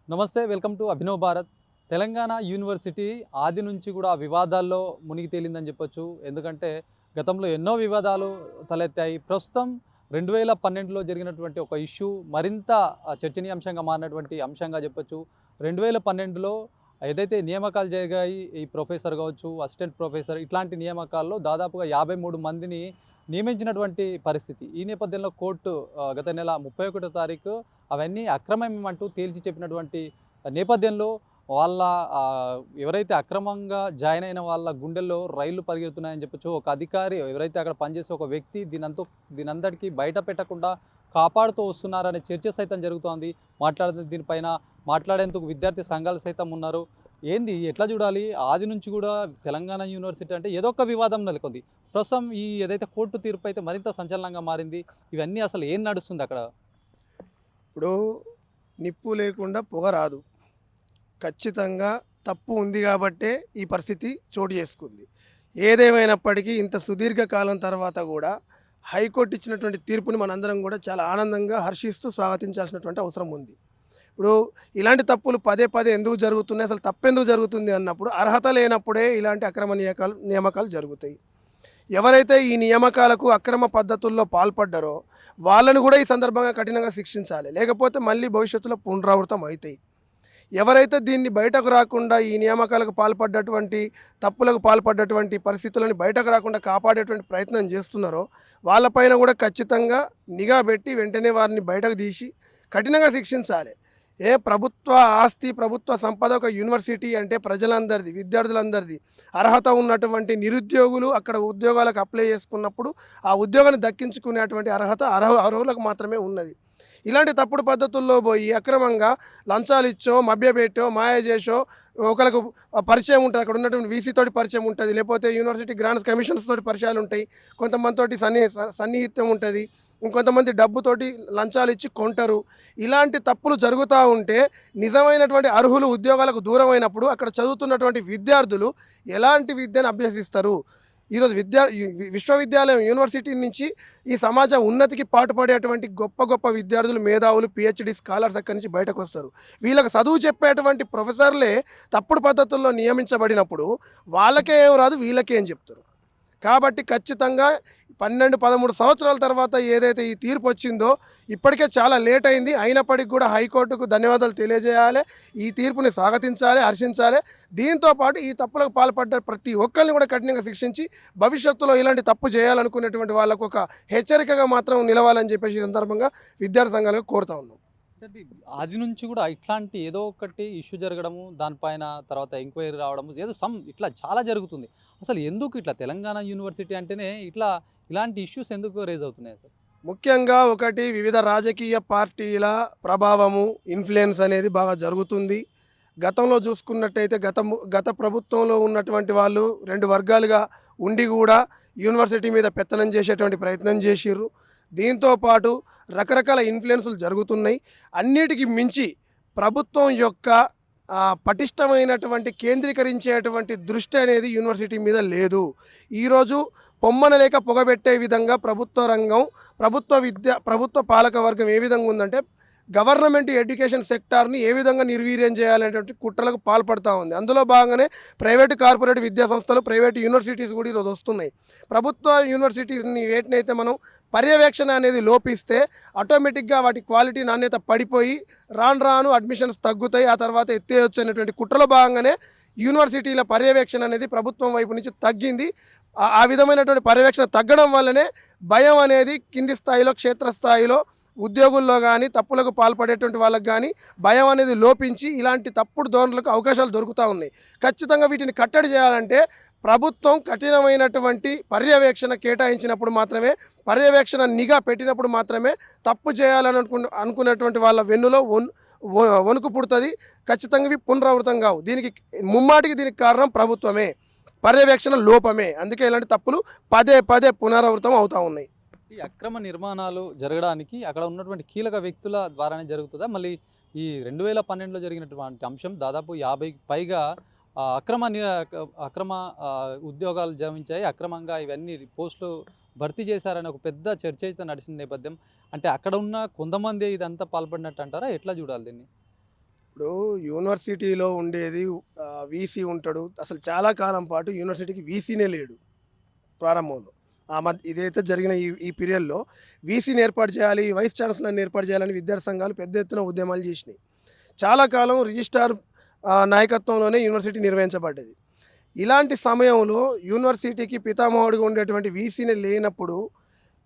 నమస్తే, welcome to Abhinav Bharat. Telangana university ఆది నుంచి కూడా వివాదాల్లో మునిగి తేలిందని చెప్పొచ్చు. ఎందుకంటే గతంలో ఎన్నో వివాదాలు తలెత్తాయి. ప్రస్తుతం 2012లో జరిగినటువంటి ఒక ఇష్యూ మరింత చర్చనీయాంశంగా మారినటువంటి అంశంగా చెప్పొచ్చు. 2012లో ఏదైతే నియామకాలు జరిగాయి, ఈ ప్రొఫెసర్ కావచ్చు, అసిస్టెంట్ ప్రొఫెసర్ ఇట్లాంటి నియామకాల్లో దాదాపుగా 53 మందిని నియమించినటువంటి పరిస్థితి. ఈ నేపథ్యంలో కోర్టు గత నెల 31వ తారీఖు అవన్నీ అక్రమమేమంటూ తేల్చి చెప్పినటువంటి నేపథ్యంలో వాళ్ళ ఎవరైతే అక్రమంగా జాయిన్ అయిన వాళ్ళ గుండెల్లో రైళ్లు పరిగెడుతున్నాయని చెప్పొచ్చు. ఒక అధికారి ఎవరైతే అక్కడ పనిచేసే ఒక వ్యక్తి దీనంతటికీ బయట పెట్టకుండా కాపాడుతూ వస్తున్నారనే చర్చ సైతం జరుగుతోంది. దీనిపైన మాట్లాడేందుకు విద్యార్థి సంఘాలు సైతం ఉన్నారు. ఏంది ఎట్లా చూడాలి? ఆది నుంచి కూడా తెలంగాణ యూనివర్సిటీ అంటే ఏదో ఒక వివాదం నెలకొంది. ప్రస్తుతం ఈ ఏదైతే కోర్టు తీర్పు అయితే మరింత సంచలనంగా మారింది. ఇవన్నీ అసలు ఏం నడుస్తుంది అక్కడ? ఇప్పుడు నిప్పు లేకుండా పొగ రాదు. ఖచ్చితంగా తప్పు ఉంది కాబట్టే ఈ పరిస్థితి చోటు చేసుకుంది. ఏదేమైనప్పటికీ ఇంత సుదీర్ఘ కాలం తర్వాత కూడా హైకోర్టు ఇచ్చినటువంటి తీర్పుని మనందరం కూడా చాలా ఆనందంగా హర్షిస్తూ స్వాగతించాల్సినటువంటి అవసరం ఉంది. ఇప్పుడు ఇలాంటి తప్పులు పదే పదే ఎందుకు జరుగుతున్నాయి, అసలు తప్పెందుకు జరుగుతుంది అన్నప్పుడు అర్హత లేనప్పుడే ఇలాంటి అక్రమ నియామకాలు జరుగుతాయి. ఎవరైతే ఈ నియామకాలకు అక్రమ పద్ధతుల్లో పాల్పడ్డారో వాళ్ళను కూడా ఈ సందర్భంగా కఠినంగా శిక్షించాలి. లేకపోతే మళ్ళీ భవిష్యత్తులో పునరావృతం అవుతాయి. ఎవరైతే దీన్ని బయటకు రాకుండా ఈ నియామకాలకు పాల్పడ్డటువంటి తప్పులకు పాల్పడ్డటువంటి పరిస్థితులను బయటకు రాకుండా కాపాడేటువంటి ప్రయత్నం చేస్తున్నారో వాళ్ళపైన కూడా ఖచ్చితంగా నిఘా పెట్టి వెంటనే వారిని బయటకు తీసి కఠినంగా శిక్షించాలి. ప్రభుత్వ ఆస్తి, ప్రభుత్వ సంపద ఒక యూనివర్సిటీ అంటే ప్రజలందరిది, విద్యార్థులందరిది. అర్హత ఉన్నటువంటి నిరుద్యోగులు అక్కడ ఉద్యోగాలకు అప్లై చేసుకున్నప్పుడు ఆ ఉద్యోగాన్ని దక్కించుకునేటువంటి అర్హులకు మాత్రమే ఉన్నది. ఇలాంటి తప్పుడు పద్ధతుల్లో పోయి అక్రమంగా లంచాలు ఇచ్చో, మభ్యపెట్టో, మాయ చేసో, ఒకరికి పరిచయం ఉంటుంది, అక్కడ ఉన్నటువంటి వీసీ తోటి పరిచయం ఉంటుంది, లేకపోతే యూనివర్సిటీ గ్రాంట్స్ కమిషన్స్ తోటి పరిచయాలు ఉంటాయి, కొంతమందితోటి సన్నిహిత్యం ఉంటుంది, ఇంకొంతమంది డబ్బుతోటి లంచాలు ఇచ్చి కొంటారు. ఇలాంటి తప్పులు జరుగుతూ ఉంటే నిజమైనటువంటి అర్హులు ఉద్యోగాలకు దూరం అయినప్పుడు అక్కడ చదువుతున్నటువంటి విద్యార్థులు ఎలాంటి విద్యను అభ్యసిస్తారు? ఈరోజు విశ్వవిద్యాలయం, యూనివర్సిటీ నుంచి ఈ సమాజం ఉన్నతికి పాటుపడేటువంటి గొప్ప గొప్ప విద్యార్థులు, మేధావులు, పిహెచ్డి స్కాలర్స్ అక్కడి నుంచి బయటకు వస్తారు. వీళ్ళకి చదువు చెప్పేటువంటి ప్రొఫెసర్లే తప్పుడు పద్ధతుల్లో నియమించబడినప్పుడు వాళ్ళకే ఏం రాదు, వీళ్ళకే ఏం చెప్తారు? కాబట్టి ఖచ్చితంగా 12-13 సంవత్సరాల తర్వాత ఏదైతే ఈ తీర్పు వచ్చిందో ఇప్పటికే చాలా లేట్ అయింది. అయినప్పటికీ కూడా హైకోర్టుకు ధన్యవాదాలు తెలియజేయాలి, ఈ తీర్పుని స్వాగతించాలి, హర్షించాలి. దీంతోపాటు ఈ తప్పులకు పాల్పడ్డ ప్రతి ఒక్కరిని కూడా కఠినంగా శిక్షించి భవిష్యత్తులో ఇలాంటి తప్పు చేయాలనుకునేటువంటి వాళ్ళకు ఒక హెచ్చరికగా మాత్రం నిలవాలని చెప్పేసి ఈ సందర్భంగా విద్యార్థి సంఘాలుగా కోరుతా ఉన్నాం. అంటే ఆది నుంచి కూడా ఇట్లాంటి ఏదో ఒకటి ఇష్యూ జరగడము, దానిపైన తర్వాత ఎంక్వైరీ రావడము, ఏదో ఇట్లా చాలా జరుగుతుంది. అసలు ఎందుకు ఇట్లా తెలంగాణ యూనివర్సిటీ అంటేనే ఇలాంటి ఇష్యూస్ ఎందుకు రైజ్ అవుతున్నాయి అసలు? ముఖ్యంగా ఒకటి, వివిధ రాజకీయ పార్టీల ప్రభావము, ఇన్ఫ్లుయెన్స్ అనేది బాగా జరుగుతుంది. గతంలో చూసుకున్నట్టయితే గత ప్రభుత్వంలో ఉన్నటువంటి వాళ్ళు 2 వర్గాలుగా ఉండి కూడా యూనివర్సిటీ మీద పెత్తనం చేసేటువంటి ప్రయత్నం చేసిర్రు. దీంతోపాటు రకరకాల ఇన్ఫ్లుయెన్సులు జరుగుతున్నాయి. అన్నిటికి మించి ప్రభుత్వం యొక్క పటిష్టమైనటువంటి కేంద్రీకరించేటువంటి దృష్టి అనేది యూనివర్సిటీ మీద లేదు. ఈరోజు పొమ్మన లేక పొగబెట్టే విధంగా ప్రభుత్వ పాలక వర్గం ఏ విధంగా ఉందంటే గవర్నమెంట్ ఎడ్యుకేషన్ సెక్టార్ని ఏ విధంగా నిర్వీర్యం చేయాలనేటువంటి కుట్రలకు పాల్పడుతూ ఉంది. అందులో భాగంగానే ప్రైవేటు కార్పొరేట్ విద్యా సంస్థలు, ప్రైవేటు యూనివర్సిటీస్ కూడా ఈరోజు వస్తున్నాయి. ప్రభుత్వ యూనివర్సిటీస్ని వేటినైతే మనం పర్యవేక్షణ అనేది లోపిస్తే ఆటోమేటిక్గా వాటి క్వాలిటీ, నాణ్యత పడిపోయి రాను అడ్మిషన్స్ తగ్గుతాయి, ఆ తర్వాత ఎత్తేయొచ్చు అనేటువంటి కుట్రలో భాగంగానే యూనివర్సిటీల పర్యవేక్షణ అనేది ప్రభుత్వం వైపు నుంచి తగ్గింది. ఆ విధమైనటువంటి పర్యవేక్షణ తగ్గడం వల్లనే భయం అనేది కింది స్థాయిలో, క్షేత్రస్థాయిలో ఉద్యోగుల్లో కానీ, తప్పులకు పాల్పడేటువంటి వాళ్ళకి కానీ భయం అనేది లోపించి ఇలాంటి తప్పుడు ధోరణులకు అవకాశాలు దొరుకుతూ ఉన్నాయి. ఖచ్చితంగా వీటిని కట్టడి చేయాలంటే ప్రభుత్వం కఠినమైనటువంటి పర్యవేక్షణ కేటాయించినప్పుడు మాత్రమే, పర్యవేక్షణ నిఘా పెట్టినప్పుడు మాత్రమే తప్పు చేయాలని అనుకునేటువంటి వాళ్ళ వెన్నులో వణుకు పుడుతుంది. ఖచ్చితంగా ఇవి పునరావృతం కావు. దీనికి కారణం ప్రభుత్వమే, పర్యవేక్షణ లోపమే. అందుకే ఇలాంటి తప్పులు పదే పదే పునరావృతం అవుతూ ఉన్నాయి. ఈ అక్రమ నిర్మాణాలు జరగడానికి అక్కడ ఉన్నటువంటి కీలక వ్యక్తుల ద్వారానే జరుగుతుందా? మళ్ళీ ఈ 2012లో జరిగినటువంటి అంశం దాదాపు 50కి పైగా అక్రమ ఉద్యోగాలు జమించాయి. అక్రమంగా ఇవన్నీ పోస్టులు భర్తీ చేశారని ఒక పెద్ద చర్చ అయితే నడిచిన నేపథ్యం. అంటే అక్కడ ఉన్న కొంతమంది ఇదంతా పాల్పడినట్టు అంటారా? ఎట్లా చూడాలి దీన్ని? ఇప్పుడు యూనివర్సిటీలో ఉండేది వీసీ ఉంటాడు. అసలు చాలా కాలం పాటు యూనివర్సిటీకి వీసీనే లేడు ప్రారంభంలో. ఆ మధ్య ఇదైతే జరిగిన ఈ పీరియడ్‌లో వీసీని ఏర్పాటు చేయాలి, వైస్ ఛాన్సలర్‌ని ఏర్పాటు చేయాలని విద్యార్థి సంఘాలు పెద్ద ఎత్తున ఉద్యమాలు చేసినాయి. చాలా కాలం రిజిస్ట్రార్ నాయకత్వంలోనే యూనివర్సిటీ నిర్వహించబడ్డది. ఇలాంటి సమయంలో యూనివర్సిటీకి పితామహుడిగా ఉండేటువంటి వీసీనే లేనప్పుడు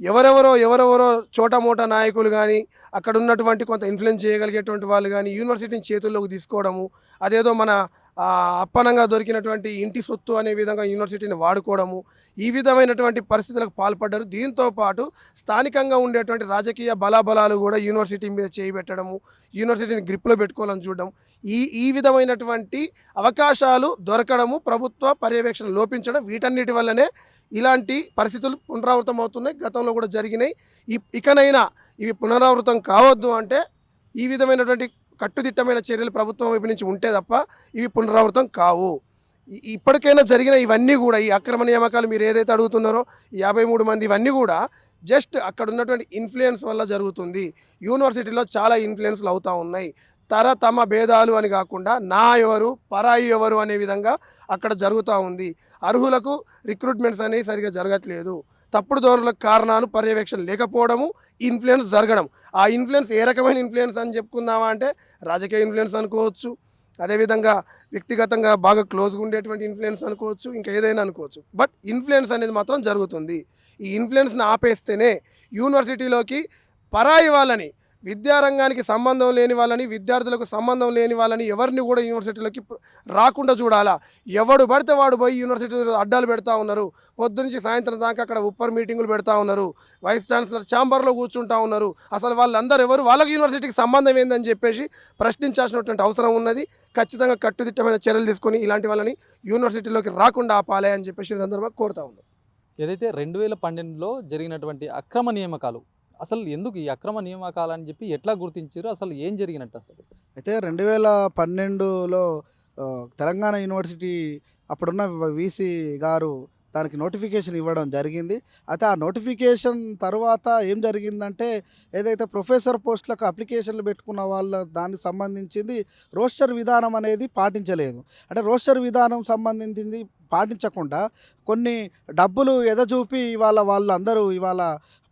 ఎవరెవరో చోటమోటా నాయకులు గానీ, అక్కడ ఉన్నటువంటి కొంత ఇన్‌ఫ్లుయెన్స్ చేయగలిగేటువంటి వాళ్ళు గానీ, యూనివర్సిటీని చేతుల్లోకి తీసుకోవడము, అదేదో మన అప్పనంగా దొరికినటువంటి ఇంటి సొత్తు అనే విధంగా యూనివర్సిటీని వాడుకోవడము, ఈ విధమైనటువంటి పరిస్థితులకు పాల్పడ్డారు. దీంతో పాటు స్థానికంగా ఉండేటువంటి రాజకీయ బలాబలాలు కూడా యూనివర్సిటీ మీద చేయి పెట్టడము, యూనివర్సిటీని గ్రిప్‌లో పెట్టుకోవాలని చూడడం, ఈ విధమైనటువంటి అవకాశాలు దొరకడము, ప్రభుత్వ పర్యవేక్షణ లోపించడం, వీటన్నిటి వల్లనే ఇలాంటి పరిస్థితులు పునరావృతం అవుతున్నాయి. గతంలో కూడా జరిగినాయి. ఇకనైనా ఇవి పునరావృతం కావద్దు అంటే ఈ విధమైనటువంటి కట్టుదిట్టమైన చర్యలు ప్రభుత్వం వైపు నుంచి ఉంటే తప్ప ఇవి పునరావృతం కావు. ఇప్పటికైనా జరిగిన ఇవన్నీ కూడా ఈ అక్రమ నియామకాలు మీరు ఏదైతే అడుగుతున్నారో ఈ 53 మంది ఇవన్నీ కూడా జస్ట్ అక్కడ ఉన్నటువంటి ఇన్ఫ్లుయెన్స్ వల్ల జరుగుతుంది. యూనివర్సిటీలో చాలా ఇన్ఫ్లుయెన్స్లు అవుతూ ఉన్నాయి. తమ భేదాలు అని కాకుండా నా ఎవరు పరాయి ఎవరు అనే విధంగా అక్కడ జరుగుతూ ఉంది. అర్హులకు రిక్రూట్మెంట్స్ అనేవి సరిగా జరగట్లేదు. తప్పుడు ధోరణులకు కారణాలు పర్యవేక్షణ లేకపోవడము, ఇన్ఫ్లుయెన్స్ జరగడం. ఆ ఇన్ఫ్లుయెన్స్ ఏ రకమైన ఇన్ఫ్లుయెన్స్ అని చెప్పుకుందామా అంటే రాజకీయ ఇన్ఫ్లుయెన్స్ అనుకోవచ్చు, అదేవిధంగా వ్యక్తిగతంగా బాగా క్లోజ్గా ఉండేటువంటి ఇన్ఫ్లుయెన్స్ అనుకోవచ్చు, ఇంకా ఏదైనా అనుకోవచ్చు. బట్ ఇన్ఫ్లుయెన్స్ అనేది మాత్రం జరుగుతుంది. ఈ ఇన్ఫ్లుయెన్స్ని ఆపేస్తేనే యూనివర్సిటీలోకి పరాయి వాళ్ళని, విద్యారంగానికి సంబంధం లేని వాళ్ళని, విద్యార్థులకు సంబంధం లేని వాళ్ళని ఎవరిని కూడా యూనివర్సిటీలోకి రాకుండా చూడాలా. ఎవడు పడితే వాడు పోయి యూనివర్సిటీలో అడ్డాలు పెడతా ఉన్నారు. పొద్దునుంచి సాయంత్రం దాకా అక్కడ ఉప్పర్ మీటింగులు పెడతా ఉన్నారు. వైస్ ఛాన్సలర్ ఛాంబర్లో కూర్చుంటా ఉన్నారు. అసలు వాళ్ళందరూ ఎవరు, వాళ్ళకి యూనివర్సిటీకి సంబంధం ఏందని చెప్పేసి ప్రశ్నించాల్సినటువంటి అవసరం ఉన్నది. ఖచ్చితంగా కట్టుదిట్టమైన చర్యలు తీసుకొని ఇలాంటి వాళ్ళని యూనివర్సిటీలోకి రాకుండా ఆపాలి అని చెప్పేసి ఈ సందర్భంగా కోరుతా ఉన్నాం. ఏదైతే 2012లో జరిగినటువంటి అక్రమ నియామకాలు, అసలు ఎందుకు ఈ అక్రమ నియామకాలు అని చెప్పి ఎట్లా గుర్తించారు? అసలు ఏం జరిగినట్టు అసలు? అయితే 2012లో తెలంగాణ యూనివర్సిటీ అప్పుడున్న వీసీ గారు దానికి నోటిఫికేషన్ ఇవ్వడం జరిగింది. అయితే ఆ నోటిఫికేషన్ తర్వాత ఏం జరిగిందంటే, ఏదైతే ప్రొఫెసర్ పోస్టులకు అప్లికేషన్లు పెట్టుకున్న వాళ్ళ దానికి సంబంధించింది రోస్టర్ విధానం అనేది పాటించలేదు. అంటే రోస్టర్ విధానం సంబంధించింది పాటించకుండా కొన్ని డబ్బులు ఎదజూపి వాళ్ళందరూ ఇవాళ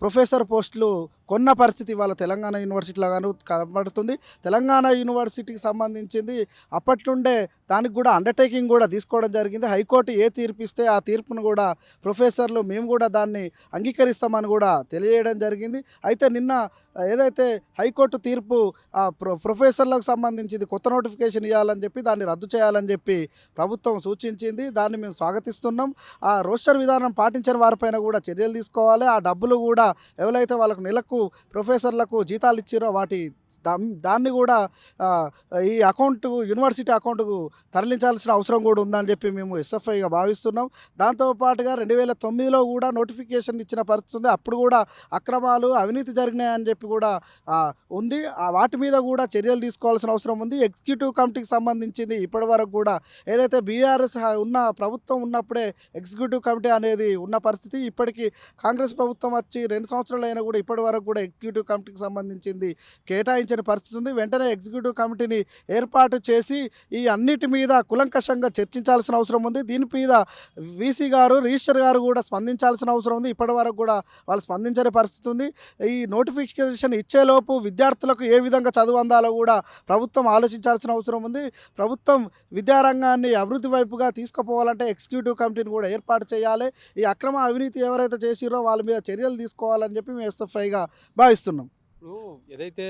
ప్రొఫెసర్ పోస్టులు కొన్న పరిస్థితి ఇవాళ తెలంగాణ యూనివర్సిటీలో గాను కనబడుతుంది. తెలంగాణ యూనివర్సిటీకి సంబంధించింది అప్పట్నుండే దానికి కూడా అండర్టేకింగ్ కూడా తీసుకోవడం జరిగింది. హైకోర్టు ఏ తీర్పు ఇస్తే ఆ తీర్పును కూడా ప్రొఫెసర్లు మేము కూడా దాన్ని అంగీకరిస్తామని కూడా తెలియజేయడం జరిగింది. అయితే నిన్న ఏదైతే హైకోర్టు తీర్పు ప్రొఫెసర్లకు సంబంధించింది కొత్త నోటిఫికేషన్ ఇవ్వాలని చెప్పి దాన్ని రద్దు చేయాలని చెప్పి ప్రభుత్వం సూచించింది. దాన్ని మేము స్వాగతిస్తున్నాం. ఆ రోస్టర్ విధానం పాటించని వారిపైన కూడా చర్యలు తీసుకోవాలి. ఆ డబ్బులు కూడా ఎవరైతే వాళ్ళకు నెలకు ప్రొఫెసర్లకు జీతాలు ఇచ్చారో దాన్ని కూడా ఈ యూనివర్సిటీ అకౌంట్కు తరలించాల్సిన అవసరం కూడా ఉందని చెప్పి మేము ఎస్ఎఫ్ఐగా భావిస్తున్నాం. దాంతోపాటుగా 2009లో కూడా నోటిఫికేషన్ ఇచ్చిన పరిస్థితి ఉంది. అప్పుడు కూడా అక్రమాలు అవినీతి జరిగినాయని చెప్పి కూడా ఉంది. వాటి మీద కూడా చర్యలు తీసుకోవాల్సిన అవసరం ఉంది. ఎగ్జిక్యూటివ్ కమిటీకి సంబంధించింది ఇప్పటి వరకు కూడా ఏదైతే బీఆర్ఎస్ ఉన్న ప్రభుత్వం ఉన్నప్పుడే ఎగ్జిక్యూటివ్ కమిటీ అనేది ఉన్న పరిస్థితి. ఇప్పటికీ కాంగ్రెస్ ప్రభుత్వం వచ్చి 2 సంవత్సరాలు అయినా కూడా ఇప్పటి వరకు కూడా ఎగ్జిక్యూటివ్ కమిటీకి సంబంధించింది కేటాయించిన పరిస్థితి ఉంది. వెంటనే ఎగ్జిక్యూటివ్ కమిటీని ఏర్పాటు చేసి ఈ అన్నిటి మీద కులంకషంగా చర్చించాల్సిన అవసరం ఉంది. దీని మీద వీసీ గారు, రిజిస్టర్ గారు కూడా స్పందించాల్సిన అవసరం ఉంది. ఇప్పటి వరకు కూడా వాళ్ళు స్పందించని పరిస్థితి ఉంది. ఈ నోటిఫికేషన్ ఇచ్చేలోపు విద్యార్థులకు ఏ విధంగా చదువు అందాలో కూడా ప్రభుత్వం ఆలోచించాల్సిన అవసరం ఉంది. ప్రభుత్వం విద్యారంగాన్ని అభివృద్ధి వైపుగా తీసుకుపోవాలంటే ఎగ్జిక్యూటివ్ కమిటీని కూడా ఏర్పాటు చేయాలి. ఈ అక్రమ అవినీతి ఎవరైతే చేసిరో వాళ్ళ మీద చర్యలు తీసుకోవాలని చెప్పి మేము ఎస్ఎఫ్ఐగా భావిస్తున్నాం. ఇప్పుడు ఏదైతే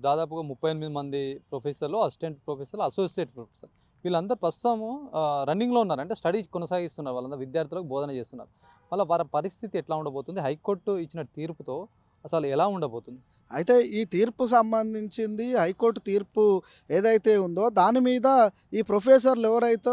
దాదాపుగా 38 మంది ప్రొఫెసర్లు, అసిస్టెంట్ ప్రొఫెసర్లు, అసోసియేట్ ప్రొఫెసర్ వీళ్ళందరూ ప్రస్తుతము రన్నింగ్లో ఉన్నారు. అంటే స్టడీస్ కొనసాగిస్తున్నారు. వాళ్ళందరూ విద్యార్థులకు బోధన చేస్తున్నారు. వారి పరిస్థితి ఎట్లా ఉండబోతుంది? హైకోర్టు ఇచ్చిన తీర్పుతో అసలు ఎలా ఉండబోతుంది? అయితే ఈ తీర్పు సంబంధించింది హైకోర్టు తీర్పు ఏదైతే ఉందో దాని మీద ఈ ప్రొఫెసర్లు ఎవరైతే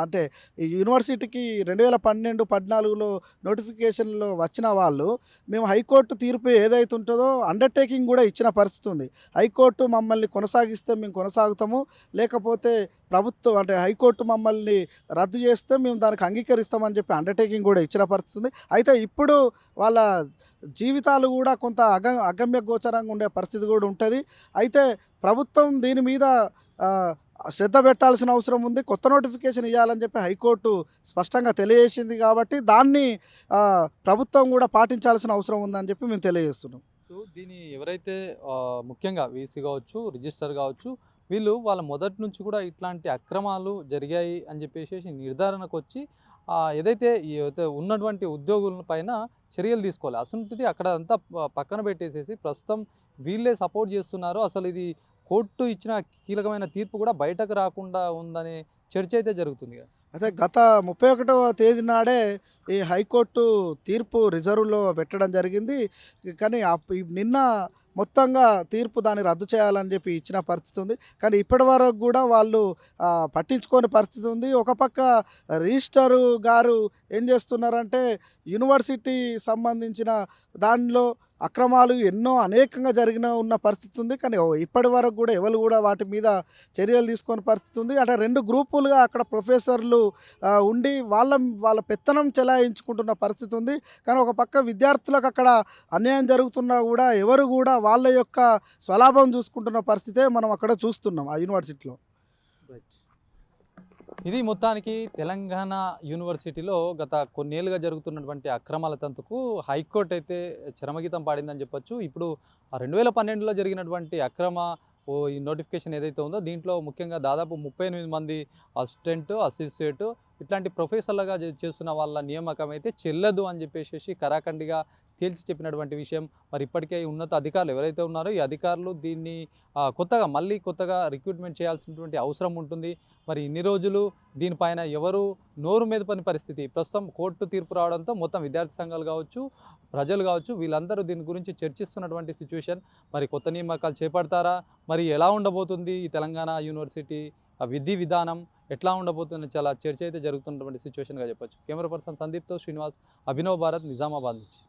అంటే ఈ యూనివర్సిటీకి 2012-14లో నోటిఫికేషన్లో వచ్చిన వాళ్ళు మేము హైకోర్టు తీర్పు ఏదైతే ఉంటుందో అండర్టేకింగ్ కూడా ఇచ్చిన పరిస్థితి ఉంది. హైకోర్టు మమ్మల్ని కొనసాగిస్తే మేము కొనసాగుతాము, లేకపోతే ప్రభుత్వం అంటే హైకోర్టు మమ్మల్ని రద్దు చేస్తే మేము దానికి అంగీకరిస్తామని చెప్పి అండర్టేకింగ్ కూడా ఇచ్చిన పరిస్థితి ఉంది. అయితే ఇప్పుడు వాళ్ళ జీవితాలు కూడా కొంత అగమ్య అగమ్యగోచరంగా ఉండే పరిస్థితి కూడా ఉంటుంది. అయితే ప్రభుత్వం దీని మీద ఆ, శ్రద్ధ పెట్టాల్సిన అవసరం ఉంది. కొత్త నోటిఫికేషన్ ఇవ్వాలని చెప్పి హైకోర్టు స్పష్టంగా తెలియజేసింది కాబట్టి దాన్ని ప్రభుత్వం కూడా పాటించాల్సిన అవసరం ఉందని చెప్పి మేము తెలియజేస్తున్నాం. సో దీని ఎవరైతే ముఖ్యంగా వీసీ కావచ్చు, రిజిస్టర్ కావచ్చు, వీళ్ళు వాళ్ళ మొదటి నుంచి కూడా ఇట్లాంటి అక్రమాలు జరిగాయి అని చెప్పేసి నిర్ధారణకు వచ్చి ఏదైతే ఉన్నటువంటి ఉద్యోగుల పైన చర్యలు తీసుకోవాలి. అసలుంటిది అక్కడ అంతా పక్కన పెట్టేసేసి ప్రస్తుతం వీళ్ళే సపోర్ట్ చేస్తున్నారు. అసలు ఇది కోర్టు ఇచ్చిన కీలకమైన తీర్పు కూడా బయటకు రాకుండా ఉందనే చర్చ అయితే జరుగుతుంది కదా. అయితే గత 31వ తేదీ నాడే ఈ హైకోర్టు తీర్పు రిజర్వ్‌లో పెట్టడం జరిగింది. కానీ నిన్న మొత్తంగా తీర్పు దాన్ని రద్దు చేయాలని చెప్పి ఇచ్చిన పరిస్థితి ఉంది. కానీ ఇప్పటివరకు కూడా వాళ్ళు పట్టించుకోని పరిస్థితి ఉంది. ఒక పక్క రిజిస్ట్రార్ గారు ఏం చేస్తున్నారంటే యూనివర్సిటీ సంబంధించిన దానిలో అక్రమాలు ఎన్నో అనేకంగా ఉన్న పరిస్థితి ఉంది. కానీ ఇప్పటివరకు కూడా ఎవరు కూడా వాటి మీద చర్యలు తీసుకొని పరిస్థితి ఉంది. అంటే 2 గ్రూపులుగా అక్కడ ప్రొఫెసర్లు ఉండి వాళ్ళ పెత్తనం చెలాయించుకుంటున్న పరిస్థితి ఉంది. కానీ ఒక పక్క విద్యార్థులకు అక్కడ అన్యాయం జరుగుతున్నా కూడా ఎవరు కూడా వాళ్ళ యొక్క స్వలాభం చూసుకుంటున్న పరిస్థితే మనం అక్కడ చూస్తున్నాం ఆ యూనివర్సిటీలో. ఇది మొత్తానికి తెలంగాణ యూనివర్సిటీలో గత కొన్నేళ్లుగా జరుగుతున్నటువంటి అక్రమాల తంతుకు హైకోర్టు అయితే చరమగీతం పాడిందని చెప్పొచ్చు. ఇప్పుడు 2012లో జరిగినటువంటి ఈ నోటిఫికేషన్ ఏదైతే ఉందో దీంట్లో ముఖ్యంగా దాదాపు 38 మంది అసిస్టెంట్ ఇట్లాంటి ప్రొఫెసర్లుగా చేస్తున్న వాళ్ళ నియామకం అయితే చెల్లదు అని చెప్పేసి కరాఖండిగా తేల్చి చెప్పినటువంటి విషయం. మరి ఇప్పటికే ఉన్నత అధికారులు ఎవరైతే ఉన్నారో ఈ అధికారులు దీన్ని కొత్తగా రిక్రూట్మెంట్ చేయాల్సినటువంటి అవసరం ఉంటుంది. మరి ఇన్ని రోజులు దీనిపైన ఎవరు నోరు మెదపని పరిస్థితి. ప్రస్తుతం కోర్టు తీర్పు రావడంతో మొత్తం విద్యార్థి సంఘాలు కావచ్చు, ప్రజలు కావచ్చు, వీళ్ళందరూ దీని గురించి చర్చిస్తున్నటువంటి సిచ్యువేషన్. మరి కొత్త నియామకాలు చేపడతారా, మరి ఎలా ఉండబోతుంది ఈ తెలంగాణ యూనివర్సిటీ విధి విధానం ఎట్లా ఉండబోతుంది, చాలా చర్చ అయితే జరుగుతున్నటువంటి సిచ్యువేషన్గా చెప్పొచ్చు. కెమెరా పర్సన్ సందీప్తో శ్రీనివాస్, అభినవ్ భారత్, నిజామాబాద్ నుంచి.